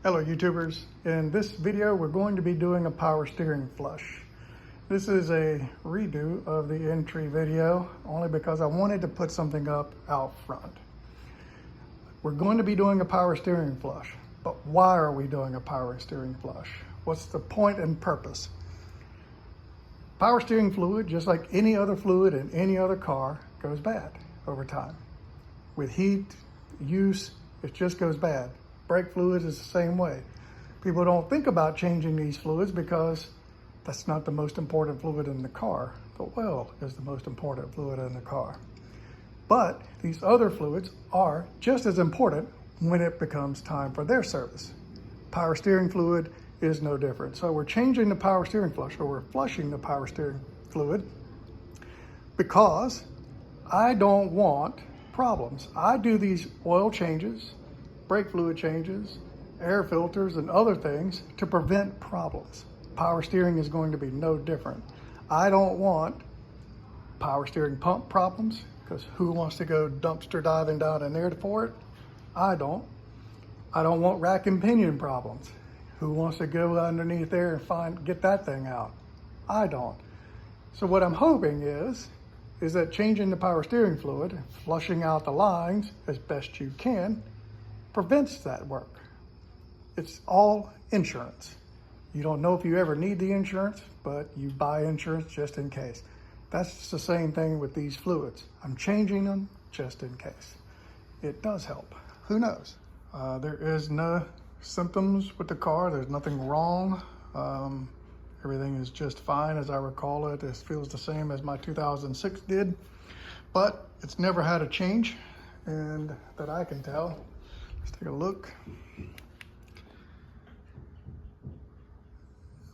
Hello YouTubers. In this video we're going to be doing a power steering flush. This is a redo of the entry video only because I wanted to put something up out front. We're going to be doing a power steering flush, but why are we doing a power steering flush? What's the point and purpose? Power steering fluid, just like any other fluid in any other car, goes bad over time. With heat, use, it just goes bad. Brake fluid is the same way. People don't think about changing these fluids because that's not the most important fluid in the car. The oil is the most important fluid in the car. But these other fluids are just as important when it becomes time for their service. Power steering fluid is no different. So we're changing the power steering flush, or we're flushing the power steering fluid, because I don't want problems. I do these oil changes, brake fluid changes, air filters, and other things to prevent problems. Power steering is going to be no different. I don't want power steering pump problems, because who wants to go dumpster diving down in there for it? I don't. I don't want rack and pinion problems. Who wants to go underneath there and get that thing out? I don't. So what I'm hoping is that changing the power steering fluid, flushing out the lines as best you can, prevents that work. It's all insurance. You don't know if you ever need the insurance, but you buy insurance just in case. That's the same thing with these fluids. I'm changing them just in case. It does help. Who knows? There is no symptoms with the car. There's nothing wrong. Everything is just fine as I recall it. It feels the same as my 2006 did, but it's never had a change, and that I can tell. Let's take a look.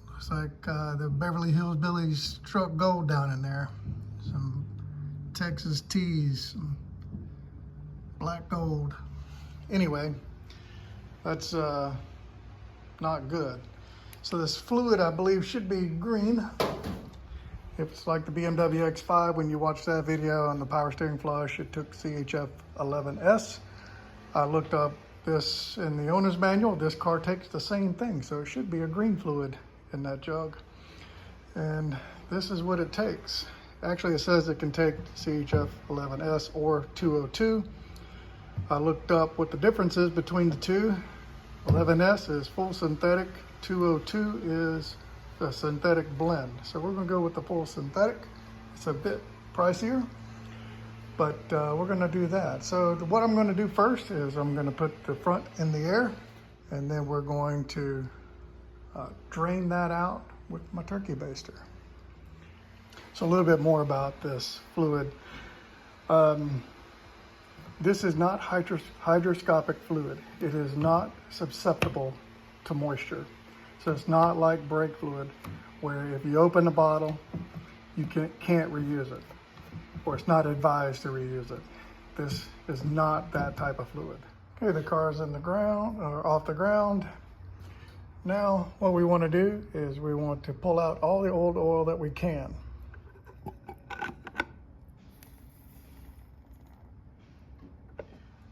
Looks like the Beverly Hills Billies struck gold down in there. Some Texas teas, some black gold. Anyway, that's not good. So this fluid, I believe, should be green. If it's like the BMW X5, when you watch that video on the power steering flush, it took CHF 11S. I looked up this in the owner's manual. This car takes the same thing, so it should be a green fluid in that jug. And this is what it takes. Actually, it says it can take CHF 11S or 202. I looked up what the difference is between the two. 11S is full synthetic, 202 is a synthetic blend. So we're gonna go with the full synthetic. It's a bit pricier, but we're gonna do that. So what I'm gonna do first is I'm gonna put the front in the air, and then we're going to drain that out with my turkey baster. So a little bit more about this fluid. This is not hydroscopic fluid. It is not susceptible to moisture. So it's not like brake fluid, where if you open the bottle, you can't reuse it, or it's not advised to reuse it. This is not that type of fluid. Okay, the car's in the ground, or off the ground. Now, what we want to do is we want to pull out all the old oil that we can.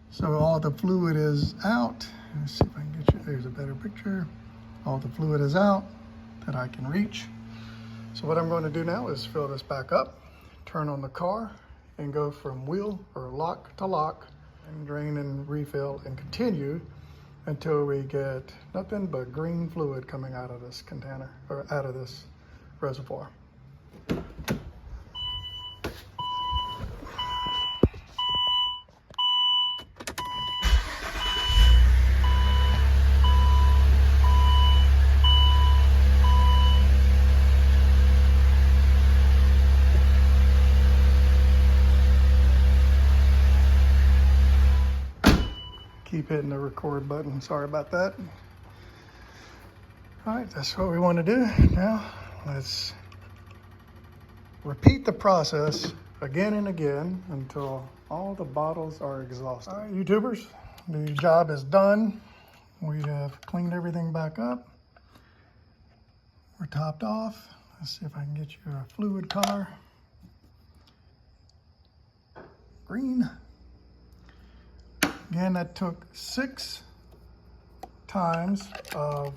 So all the fluid is out. Let's see if I can get you, there's a better picture. All the fluid is out that I can reach. So what I'm going to do now is fill this back up, turn on the car, and go from wheel or lock to lock, and drain and refill and continue until we get nothing but green fluid coming out of this container, or out of this reservoir. Keep hitting the record button. Sorry about that. All right, that's what we want to do. Now, let's repeat the process again and again until all the bottles are exhausted. All right, YouTubers, the job is done. We have cleaned everything back up. We're topped off. Let's see if I can get you a fluid color. Green. Again, that took 6 times of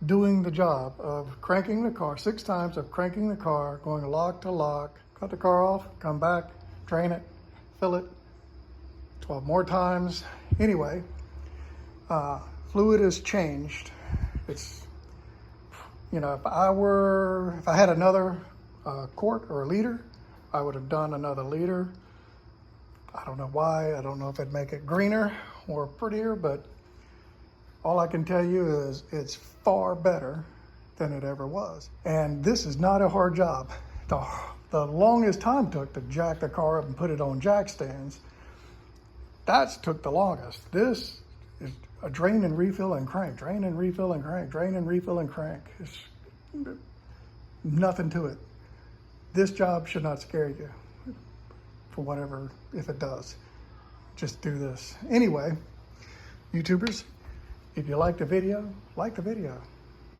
doing the job of cranking the car, 6 times of cranking the car, going lock to lock, cut the car off, come back, drain it, fill it, 12 more times. Anyway, fluid has changed. It's, you know, if I had another quart or a liter, I would have done another liter. I don't know why. I don't know if it'd make it greener or prettier, but all I can tell you is it's far better than it ever was. And this is not a hard job. The longest time took to jack the car up and put it on jack stands. That's took the longest. This is a drain and refill and crank, drain and refill and crank, drain and refill and crank. It's nothing to it. This job should not scare you for whatever, if it does. Just do this. Anyway, YouTubers, if you like the video, like the video.